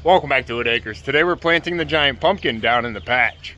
Welcome back to Whitt Acres. Today we're planting the giant pumpkin down in the patch.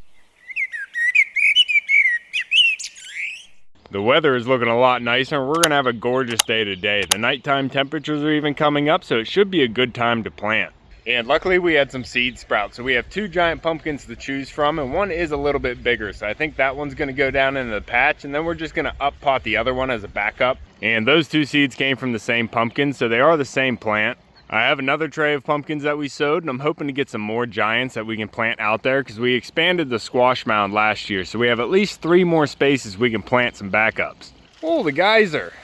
The weather is looking a lot nicer and we're going to have a gorgeous day today. The nighttime temperatures are even coming up, so it should be a good time to plant. And luckily we had some seed sprouts. So we have two giant pumpkins to choose from, and one is a little bit bigger. So I think that one's going to go down into the patch, and then we're just going to up pot the other one as a backup. And those two seeds came from the same pumpkin, so they are the same plant. I have another tray of pumpkins that we sowed, and I'm hoping to get some more giants that we can plant out there because we expanded the squash mound last year, so we have at least 3 more spaces we can plant some backups. Oh, the geyser.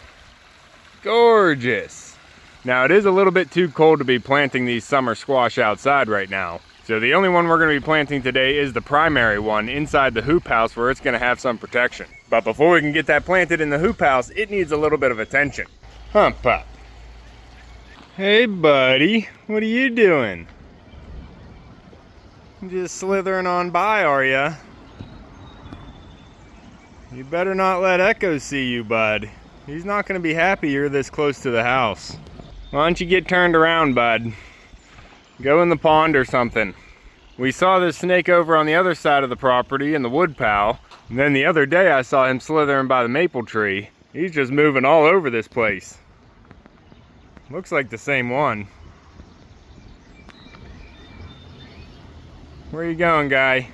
Gorgeous. Now it is a little bit too cold to be planting these summer squash outside right now. So the only one we're going to be planting today is the primary one inside the hoop house where it's going to have some protection. But before we can get that planted in the hoop house, it needs a little bit of attention. Hump up. Hey buddy, what are you doing? Just slithering on by, are ya? You better not let Echo see you, bud. He's not gonna be happy you're this close to the house. Why don't you get turned around, bud? Go in the pond or something. We saw this snake over on the other side of the property in the woodpile, and then the other day I saw him slithering by the maple tree. He's just moving all over this place. Looks like the same one. Where you going, guy?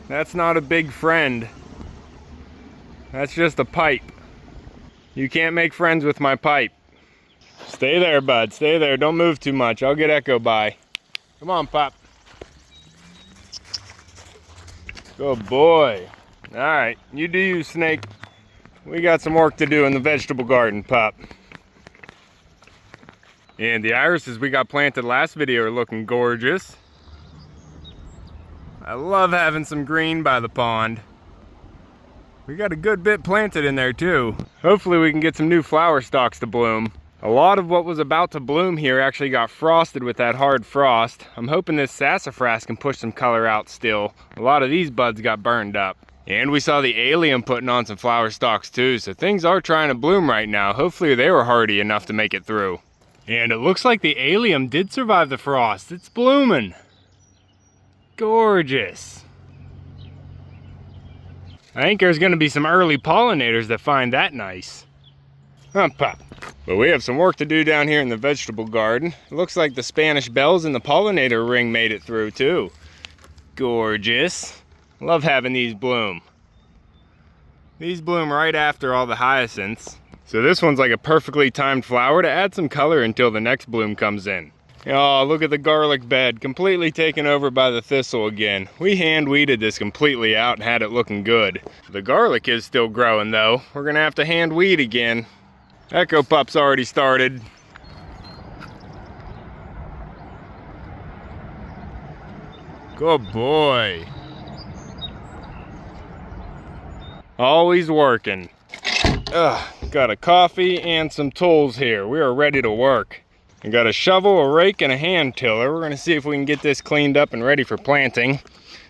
That's not a big friend. That's just a pipe. You can't make friends with my pipe. Stay there, bud. Stay there. Don't move too much. I'll get Echo by. Come on, Pop. Good boy. Alright, you do you, snake. We got some work to do in the vegetable garden, Pop. And the irises we got planted last video are looking gorgeous. I love having some green by the pond. We got a good bit planted in there too. Hopefully we can get some new flower stalks to bloom. A lot of what was about to bloom here actually got frosted with that hard frost. I'm hoping this sassafras can push some color out still. A lot of these buds got burned up. And we saw the allium putting on some flower stalks too, so things are trying to bloom right now. Hopefully they were hardy enough to make it through. And it looks like the allium did survive the frost. It's blooming. Gorgeous. I think there's going to be some early pollinators that find that nice. Pop. But we have some work to do down here in the vegetable garden. It looks like the Spanish bells and the pollinator ring made it through too. Gorgeous. Love having these bloom. These bloom right after all the hyacinths. So this one's like a perfectly timed flower to add some color until the next bloom comes in. Oh, look at the garlic bed, completely taken over by the thistle again. We hand weeded this completely out and had it looking good. The garlic is still growing though. We're gonna have to hand weed again. Echo Pup's already started. Good boy. Always working. Got a coffee and some tools here. We are ready to work. I got a shovel, a rake, and a hand tiller. We're gonna see if we can get this cleaned up and ready for planting.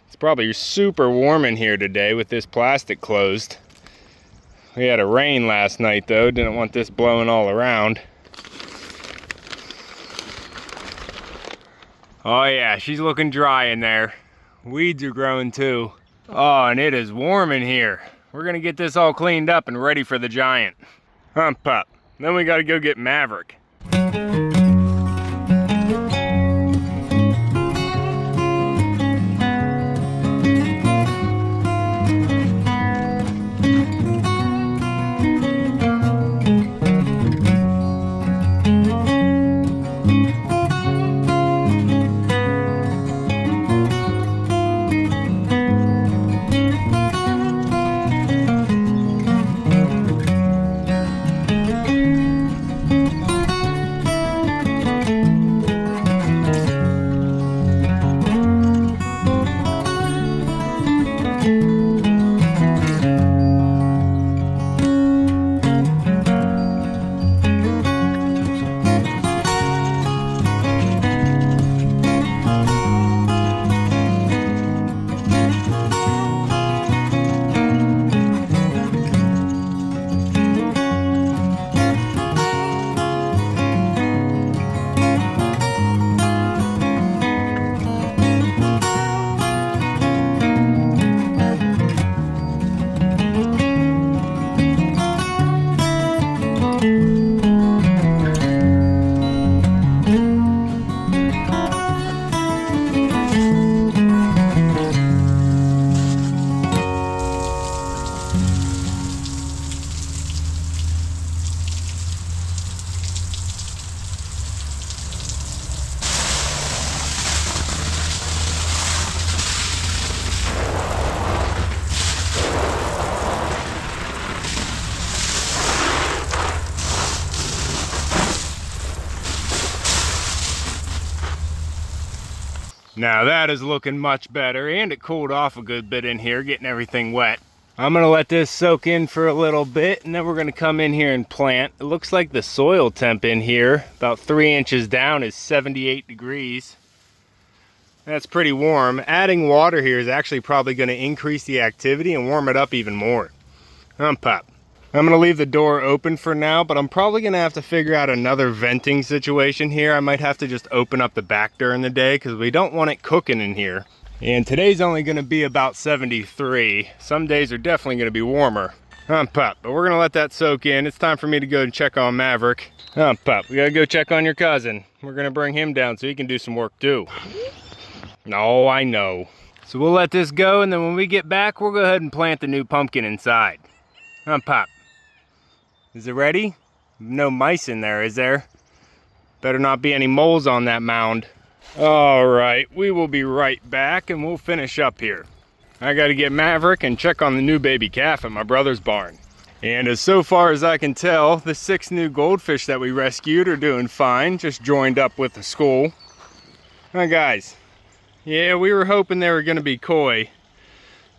It's probably super warm in here today with this plastic closed. We had a rain last night though. Didn't want this blowing all around. Oh yeah, she's looking dry in there. Weeds are growing too. Oh, and it is warm in here. We're gonna get this all cleaned up and ready for the giant. Hump up. Then we gotta go get Maverick. Now that is looking much better, and it cooled off a good bit in here, getting everything wet. I'm gonna let this soak in for a little bit, and then we're gonna come in here and plant. It looks like the soil temp in here, about 3 inches down, is 78 degrees. That's pretty warm. Adding water here is actually probably gonna increase the activity and warm it up even more. Pop. I'm gonna leave the door open for now, but I'm probably gonna have to figure out another venting situation here. I might have to just open up the back during the day because we don't want it cooking in here. And today's only gonna be about 73. Some days are definitely gonna be warmer. Pop, but we're gonna let that soak in. It's time for me to go and check on Maverick. Pop, we gotta go check on your cousin. We're gonna bring him down so he can do some work too. No, I know. So we'll let this go, and then when we get back, we'll go ahead and plant the new pumpkin inside. Pop. Is it ready? No mice in there, is there? Better not be any moles on that mound. All right, we will be right back and we'll finish up here. I gotta get Maverick and check on the new baby calf at my brother's barn. And as so far as I can tell, the 6 new goldfish that we rescued are doing fine, just joined up with the school. Hi guys. Yeah, we were hoping they were gonna be koi.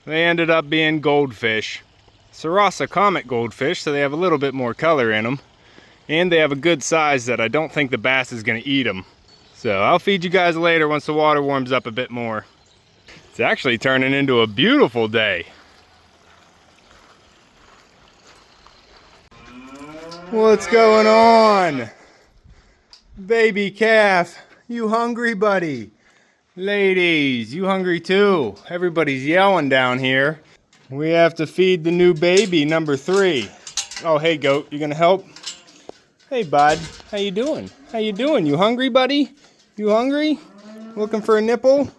They ended up being goldfish. Sarasa comet goldfish, so they have a little bit more color in them. And they have a good size that I don't think the bass is gonna eat them. So I'll feed you guys later once the water warms up a bit more. It's actually turning into a beautiful day. What's going on? Baby calf, you hungry, buddy? Ladies, you hungry too? Everybody's yelling down here. We have to feed the new baby, number 3. Oh, hey goat, you gonna help? Hey bud, how you doing? How you doing? You hungry, buddy? You hungry? Looking for a nipple?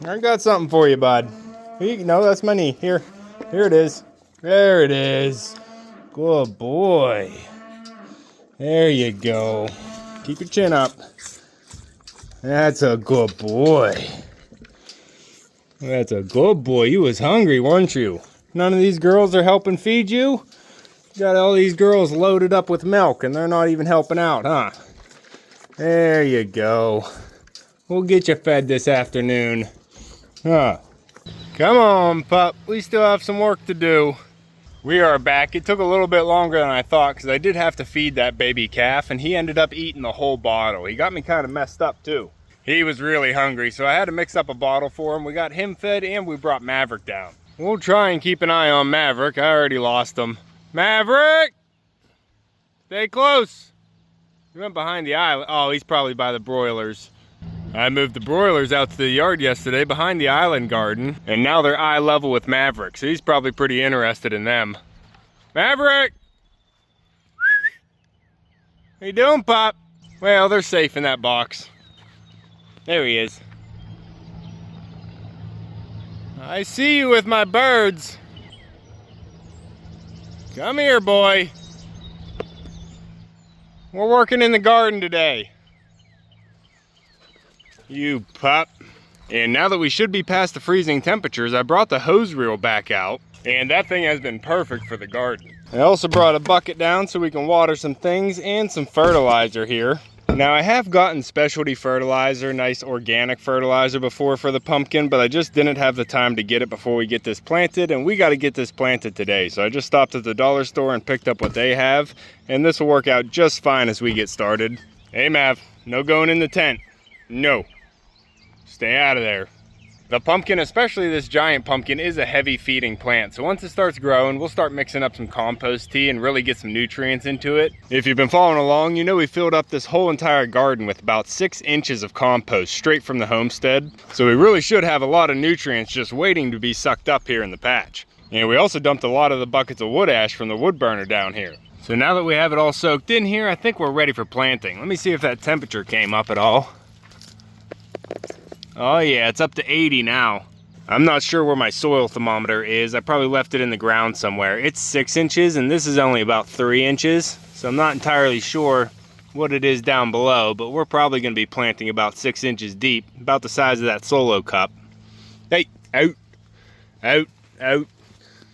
I got something for you, bud. No, that's my knee. Here it is. There it is. Good boy. There you go. Keep your chin up. That's a good boy. That's a good boy. You was hungry, weren't you? None of these girls are helping feed you? Got all these girls loaded up with milk and they're not even helping out, huh? There you go. We'll get you fed this afternoon. Huh. Come on, pup. We still have some work to do. We are back. It took a little bit longer than I thought because I did have to feed that baby calf and he ended up eating the whole bottle. He got me kind of messed up too. He was really hungry, so I had to mix up a bottle for him. We got him fed and we brought Maverick down. We'll try and keep an eye on Maverick. I already lost him. Maverick! Stay close. He went behind the island. Oh, he's probably by the broilers. I moved the broilers out to the yard yesterday behind the island garden, and now they're eye level with Maverick, so he's probably pretty interested in them. Maverick! How you doing, Pop? Well, they're safe in that box. There he is. I see you with my birds. Come here, boy. We're working in the garden today. You pup. And now that we should be past the freezing temperatures, I brought the hose reel back out, and that thing has been perfect for the garden. I also brought a bucket down so we can water some things and some fertilizer here. Now I have gotten specialty fertilizer, nice organic fertilizer before for the pumpkin, but I just didn't have the time to get it before we get this planted, and we got to get this planted today. So I just stopped at the dollar store and picked up what they have, and this will work out just fine as we get started. Hey Mav, no going in the tent. No. Stay out of there. The pumpkin, especially this giant pumpkin, is a heavy feeding plant. So once it starts growing, we'll start mixing up some compost tea and really get some nutrients into it. If you've been following along, you know we filled up this whole entire garden with about 6 inches of compost straight from the homestead. So we really should have a lot of nutrients just waiting to be sucked up here in the patch. And we also dumped a lot of the buckets of wood ash from the wood burner down here. So now that we have it all soaked in here, I think we're ready for planting. Let me see if that temperature came up at all. Oh yeah, it's up to 80 now. I'm not sure where my soil thermometer is. I probably left it in the ground somewhere. It's 6 inches and this is only about 3 inches. So I'm not entirely sure what it is down below, but we're probably gonna be planting about 6 inches deep, about the size of that solo cup. Hey, out, out, out.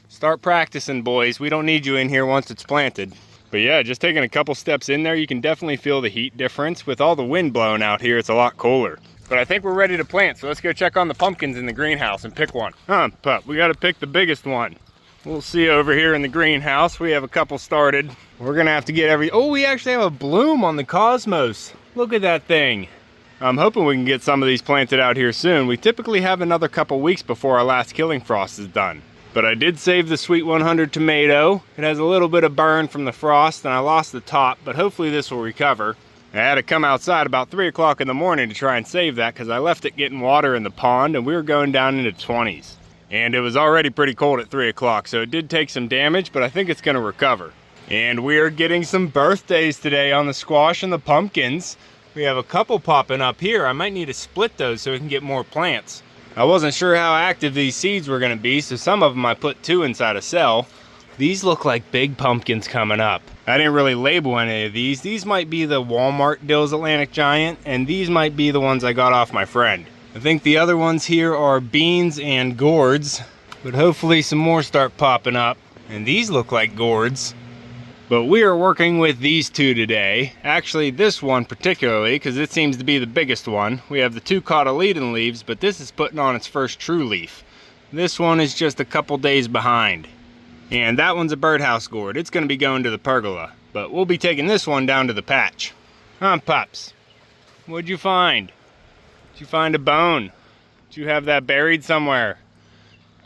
Start practicing, boys. We don't need you in here once it's planted. But yeah, just taking a couple steps in there, you can definitely feel the heat difference. With all the wind blowing out here, it's a lot cooler. But I think we're ready to plant, so let's go check on the pumpkins in the greenhouse and pick one. Pup, we gotta pick the biggest one. We'll see over here in the greenhouse. We have a couple started. We're gonna have to get oh, we actually have a bloom on the cosmos. Look at that thing. I'm hoping we can get some of these planted out here soon. We typically have another couple weeks before our last killing frost is done. But I did save the Sweet 100 tomato. It has a little bit of burn from the frost and I lost the top, but hopefully this will recover. I had to come outside about 3 o'clock in the morning to try and save that because I left it getting water in the pond and we were going down into 20s. And it was already pretty cold at 3 o'clock, so it did take some damage, but I think it's gonna recover. And we are getting some birthdays today on the squash and the pumpkins. We have a couple popping up here. I might need to split those so we can get more plants. I wasn't sure how active these seeds were gonna be, so some of them I put 2 inside a cell. These look like big pumpkins coming up. I didn't really label any of these. These might be the Walmart Dill's Atlantic Giant, and these might be the ones I got off my friend. I think the other ones here are beans and gourds, but hopefully some more start popping up. And these look like gourds. But we are working with these 2 today. Actually, this one particularly, because it seems to be the biggest one. We have the 2 cotyledon leaves, but this is putting on its first true leaf. This one is just a couple days behind. And that one's a birdhouse gourd. It's gonna be going to the pergola. But we'll be taking this one down to the patch. Pups? What'd you find? Did you find a bone? Did you have that buried somewhere?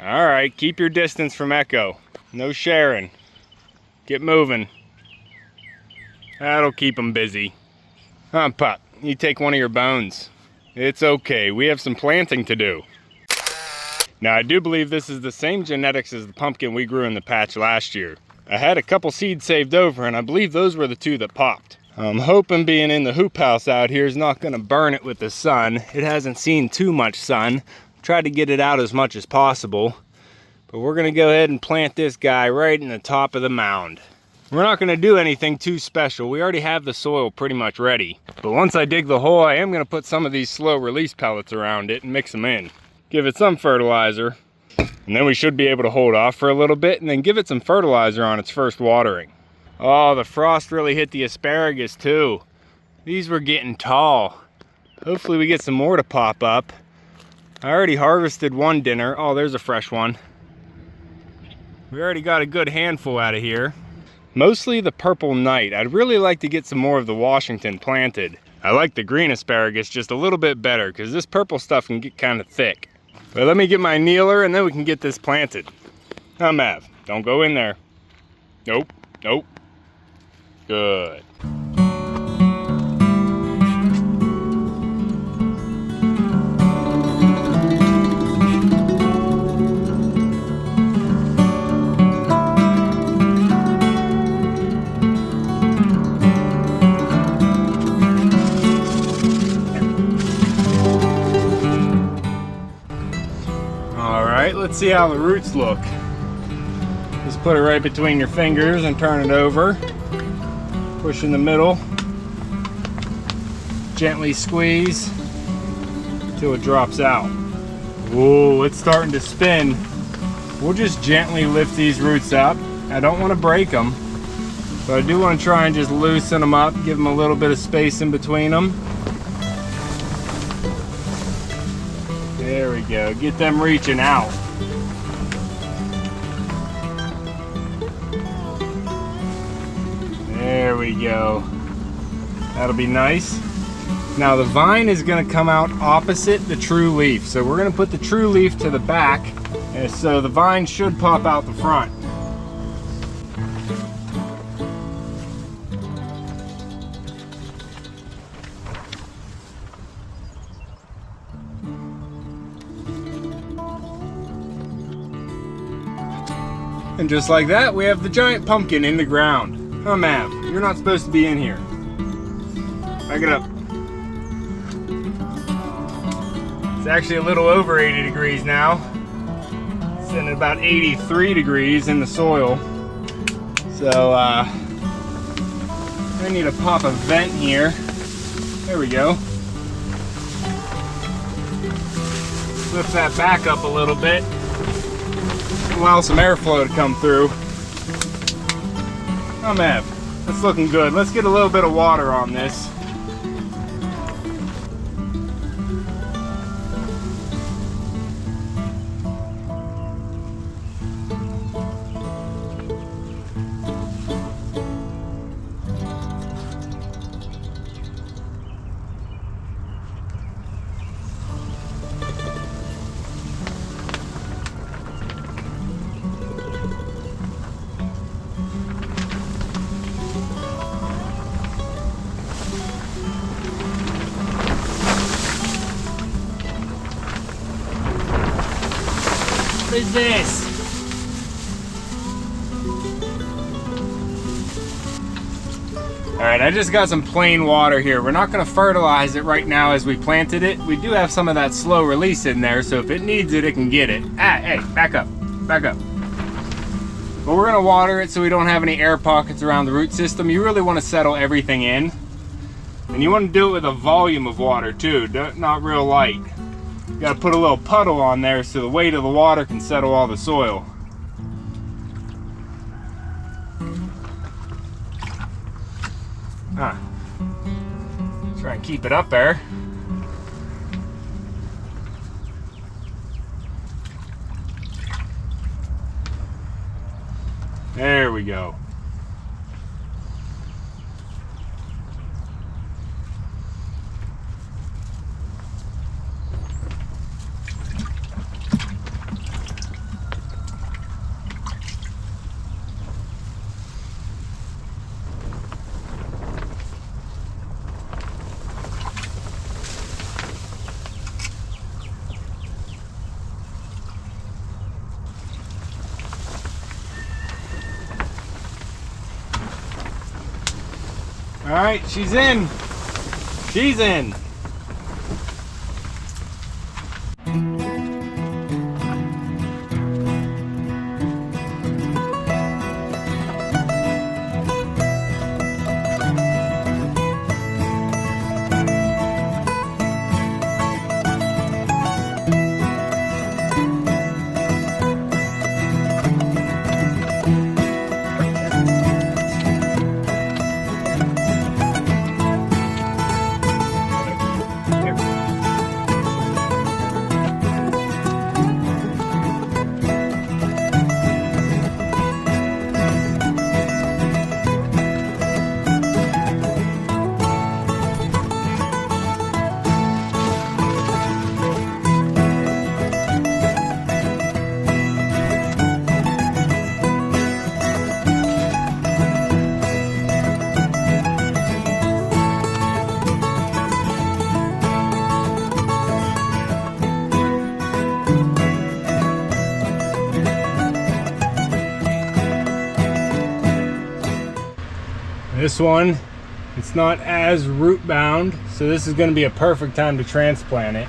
All right, keep your distance from Echo. No sharing. Get moving. That'll keep them busy. Pup, you take one of your bones. It's okay, we have some planting to do. Now I do believe this is the same genetics as the pumpkin we grew in the patch last year. I had a couple seeds saved over and I believe those were the 2 that popped. I'm hoping being in the hoop house out here is not gonna burn it with the sun. It hasn't seen too much sun. Tried to get it out as much as possible. But we're gonna go ahead and plant this guy right in the top of the mound. We're not gonna do anything too special. We already have the soil pretty much ready. But once I dig the hole, I am gonna put some of these slow release pellets around it and mix them in. Give it some fertilizer. And then we should be able to hold off for a little bit and then give it some fertilizer on its first watering. Oh, the frost really hit the asparagus too. These were getting tall. Hopefully we get some more to pop up. I already harvested one dinner. Oh, there's a fresh one. We already got a good handful out of here. Mostly the purple night. I'd really like to get some more of the Washington planted. I like the green asparagus just a little bit better because this purple stuff can get kind of thick. But let me get my kneeler and then we can get this planted. Mav, don't go in there. Nope, nope. Good. All right, let's see how the roots look. Just put it right between your fingers and turn it over. Push in the middle, gently squeeze until it drops out. Whoa, it's starting to spin. We'll just gently lift these roots up. I don't want to break them, but I do want to try and just loosen them up, give them a little bit of space in between them. There we go, get them reaching out. There we go. That'll be nice. Now the vine is going to come out opposite the true leaf. So we're going to put the true leaf to the back. And so the vine should pop out the front. And just like that, we have the giant pumpkin in the ground. Oh, Mav, you're not supposed to be in here. Back it up. It's actually a little over 80 degrees now. It's sitting at about 83 degrees in the soil. So, I need to pop a vent here. There we go. Lift that back up a little bit. Allow some airflow to come through. Oh, Mav, that's looking good. Let's get a little bit of water on this. crap is this? All right, I just got some plain water here. We're not gonna fertilize it right now as we planted it. We do have some of that slow release in there, so if it needs it, it can get it. Ah, hey, back up, back up. But we're gonna water it so we don't have any air pockets around the root system. You really wanna settle everything in. And you wanna do it with a volume of water too, not real light. You gotta put a little puddle on there so the weight of the water can settle all the soil. Try and keep it up there. There we go. All right, she's in. She's in. This one, it's not as root bound, so this is going to be a perfect time to transplant it.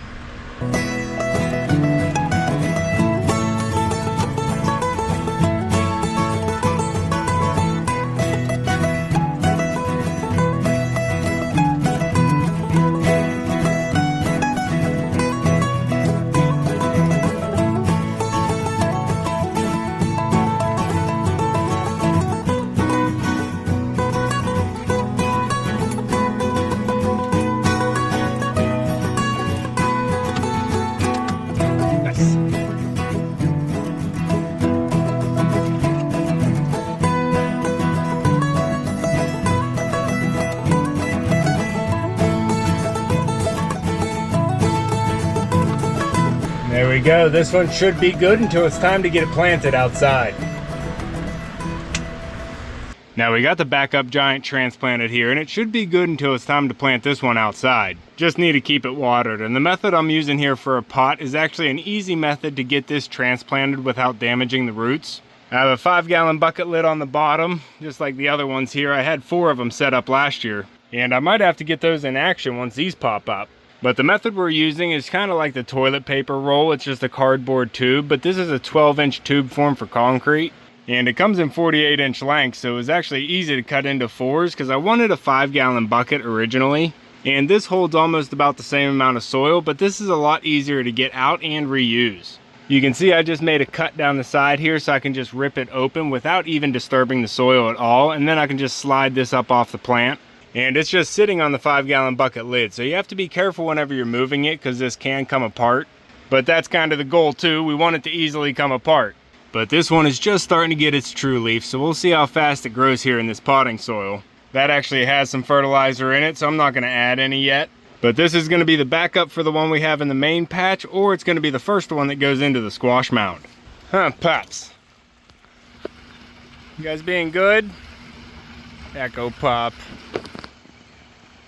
There we go. This one should be good until it's time to get it planted outside. Now we got the backup giant transplanted here, and it should be good until it's time to plant this one outside. Just need to keep it watered, and the method I'm using here for a pot is actually an easy method to get this transplanted without damaging the roots. I have a 5-gallon bucket lid on the bottom, just like the other ones here. I had 4 of them set up last year, and I might have to get those in action once these pop up. But the method we're using is kind of like the toilet paper roll. It's just a cardboard tube, but this is a 12-inch tube form for concrete. And it comes in 48-inch lengths, so it was actually easy to cut into 4s because I wanted a 5-gallon bucket originally. And this holds almost about the same amount of soil, but this is a lot easier to get out and reuse. You can see I just made a cut down the side here so I can just rip it open without even disturbing the soil at all. And then I can just slide this up off the plant. And it's just sitting on the 5-gallon bucket lid, so you have to be careful whenever you're moving it because this can come apart. But that's kind of the goal too. We want it to easily come apart. But this one is just starting to get its true leaf, so we'll see how fast it grows here in this potting soil. That actually has some fertilizer in it, so I'm not going to add any yet. But this is going to be the backup for the one we have in the main patch, or it's going to be the first one that goes into the squash mound. Huh, Pops? You guys being good? Echo Pop.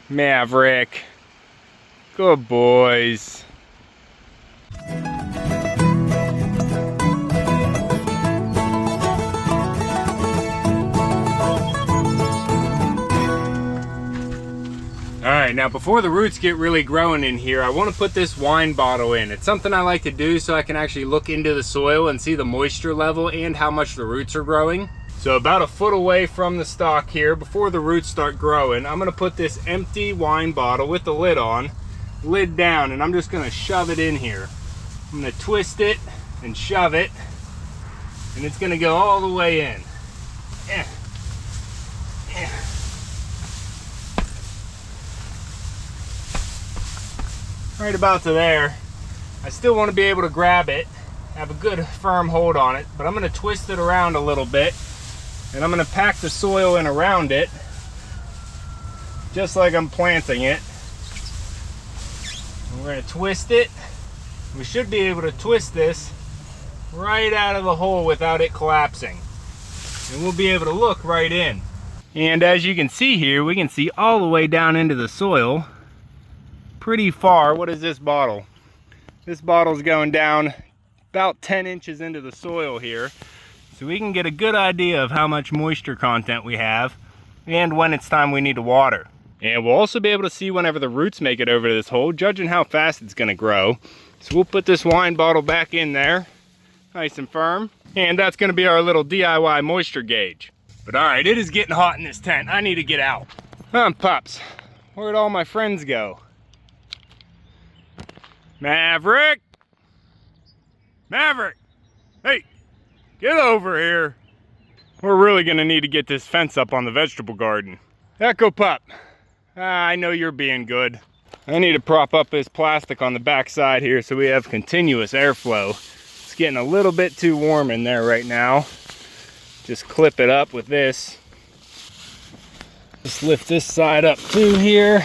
Maverick. Good boys. right, now before the roots get really growing in here, I want to put this wine bottle in. It's something I like to do so I can actually look into the soil and see the moisture level and how much the roots are growing. So about a foot away from the stalk here, before the roots start growing, I'm going to put this empty wine bottle with the lid on, lid down, and I'm just going to shove it in here. I'm going to twist it and shove it, and it's going to go all the way in. Right about to there. I still want to be able to grab it, have a good firm hold on it, but I'm going to twist it around a little bit, and I'm going to pack the soil in around it, just like I'm planting it. And we're going to twist it. We should be able to twist this right out of the hole without it collapsing. And we'll be able to look right in. And as you can see here, we can see all the way down into the soil pretty far. What is this bottle? This bottle's going down about 10 inches into the soil here. So we can get a good idea of how much moisture content we have and when it's time we need to water. And we'll also be able to see whenever the roots make it over to this hole, judging how fast it's going to grow. So we'll put this wine bottle back in there, nice and firm. And that's going to be our little DIY moisture gauge. But all right, it is getting hot in this tent. I need to get out. Pups, where'd all my friends go? Maverick! Maverick! Hey, get over here. We're really gonna need to get this fence up on the vegetable garden. Echo Pup, I know you're being good. I need to prop up this plastic on the back side here so we have continuous airflow. It's getting a little bit too warm in there right now. Just clip it up with this. Just lift this side up too here.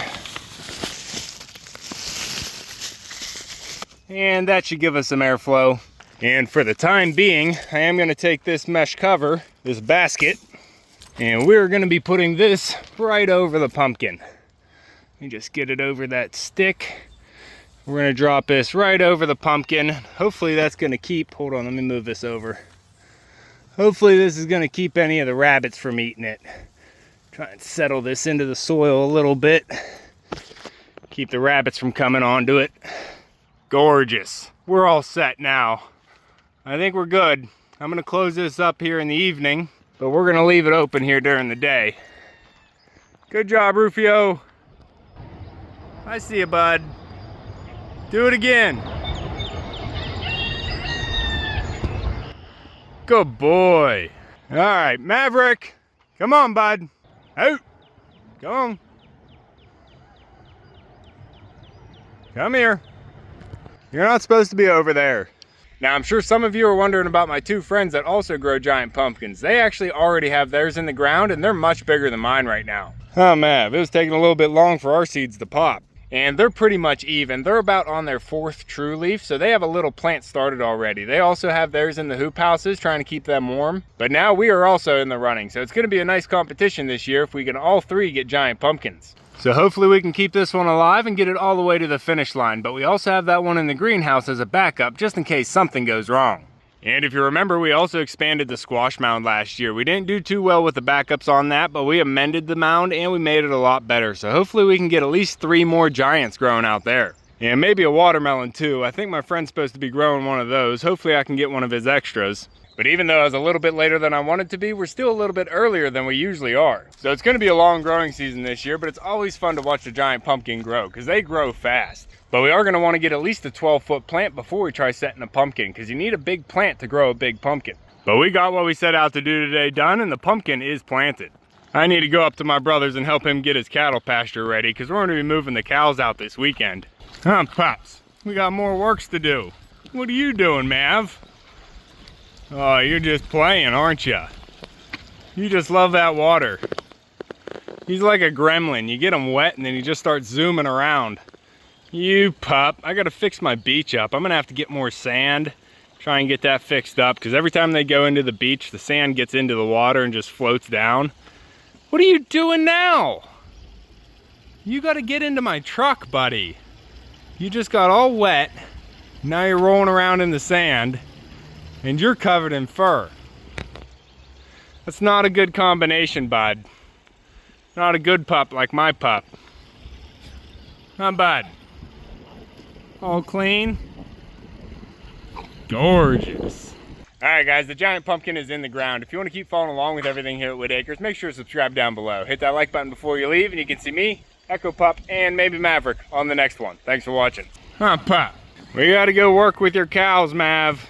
And that should give us some airflow. And for the time being, I am going to take this mesh cover, this basket, and we're going to be putting this right over the pumpkin. Let me just get it over that stick. We're going to drop this right over the pumpkin. Hopefully that's going to keep, hold on, let me move this over. Hopefully this is going to keep any of the rabbits from eating it. Try and settle this into the soil a little bit. Keep the rabbits from coming onto it. Gorgeous. We're all set now. I think we're good. I'm gonna close this up here in the evening, but we're gonna leave it open here during the day. Good job, Rufio. I see you, bud. Do it again. Good boy. All right, Maverick. Come on, bud. Out. Come on. Come here. You're not supposed to be over there. Now, I'm sure some of you are wondering about my two friends that also grow giant pumpkins. They actually already have theirs in the ground, and they're much bigger than mine right now. Oh, man, it was taking a little bit long for our seeds to pop. And they're pretty much even. They're about on their 4th true leaf, so they have a little plant started already. They also have theirs in the hoop houses, trying to keep them warm. But now we are also in the running, so it's going to be a nice competition this year if we can all 3 get giant pumpkins. So hopefully we can keep this one alive and get it all the way to the finish line. But we also have that one in the greenhouse as a backup, just in case something goes wrong. And if you remember, we also expanded the squash mound last year. We didn't do too well with the backups on that, but we amended the mound and we made it a lot better. So hopefully we can get at least 3 more giants growing out there. And maybe a watermelon too. I think my friend's supposed to be growing one of those. Hopefully I can get one of his extras. But even though I was a little bit later than I wanted to be, we're still a little bit earlier than we usually are. So it's gonna be a long growing season this year, but it's always fun to watch a giant pumpkin grow because they grow fast. But we are gonna wanna get at least a 12-foot plant before we try setting a pumpkin because you need a big plant to grow a big pumpkin. But we got what we set out to do today done, and the pumpkin is planted. I need to go up to my brother's and help him get his cattle pasture ready because we're gonna be moving the cows out this weekend. Pops, we got more works to do. What are you doing, Mav? Oh, you're just playing, aren't you? You just love that water. He's like a gremlin. You get him wet and then he just starts zooming around. You pup. I gotta fix my beach up. I'm gonna have to get more sand, try and get that fixed up, because every time they go into the beach, the sand gets into the water and just floats down. What are you doing now? You gotta get into my truck, buddy. You just got all wet. Now you're rolling around in the sand. And you're covered in fur. That's not a good combination, bud. Not a good pup like my pup. Not bad. All clean. Gorgeous. Alright guys, the giant pumpkin is in the ground. If you want to keep following along with everything here at Whitt Acres, make sure to subscribe down below. Hit that like button before you leave and you can see me, Echo Pup, and maybe Maverick on the next one. Thanks for watching. Huh, Pop. We gotta go work with your cows, Mav.